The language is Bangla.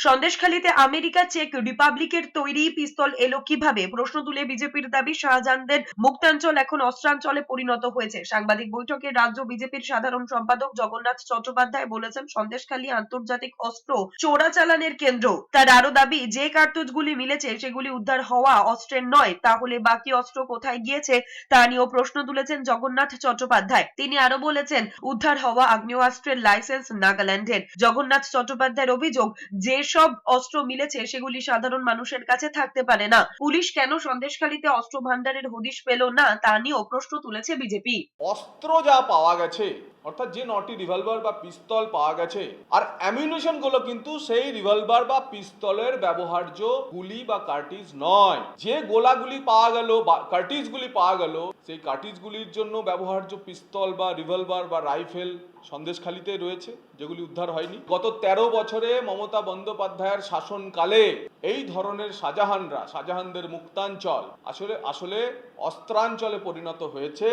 সন্দেশখালীতে আমেরিকা চেক রিপাবলিকের তৈরি পিস্তল এলো কিভাবে? প্রশ্ন তুলে বিজেপির দাবি শাহজাহানদের মুক্তাঞ্চল এখন অস্ত্রাঞ্চলে পরিণত হয়েছে। সাংবাদিক বৈঠকে রাজ্য বিজেপির সাধারণ সম্পাদক জগন্নাথ চট্টোপাধ্যায় বলেছেন, সন্দেশখালী আন্তর্জাতিক অস্ত্র চোরাচালানের কেন্দ্র। তার আরো দাবি, যে কার্তুজগুলি মিলেছে সেগুলি উদ্ধার হওয়া অস্ত্রের নয়, তাহলে বাকি অস্ত্র কোথায় গিয়েছে তা নিয়েও প্রশ্ন তুলেছেন জগন্নাথ চট্টোপাধ্যায়। তিনি আরো বলেছেন, উদ্ধার হওয়া আগ্নেয়াস্ত্রের লাইসেন্স নাগাল্যান্ডের। জগন্নাথ চট্টোপাধ্যায়ের অভিযোগ, যেসব অস্ত্র মিলেছে সেগুলি সাধারণ মানুষের কাছে থাকতে পারে না। পুলিশ কেন সন্দেশখালীতে অস্ত্র ভান্ডারের হদিশ পেল না তা নিয়েও প্রশ্ন তুলেছে বিজেপি। অস্ত্র যা পাওয়া গেছে, অর্থাৎ যে 9টি রিভলভার বা পিস্তল পাওয়া গেছে, আর অ্যামিউনিশন গুলো কিন্তু সেই রিভলভার বা পিস্তলের ব্যবহার্য গুলি বা কার্টিজ নয়। যে গোলাগুলি পাওয়া গেল বা কার্টিজ গুলি পাওয়া গেল, সেই কার্টিজ গুলির জন্য ব্যবহার্য পিস্তল বা রিভলভার বা রাইফেল সন্দেশখালীতে রয়েছে, যেগুলি উদ্ধার হয়নি। গত 13 বছরে মমতা বন্দ্যোপাধ্যায়ের শাসনকালে এই ধরনের শাহজাহানদের মুক্তাঞ্চল আসলে অস্ত্রাঞ্চলে পরিণত হয়েছে।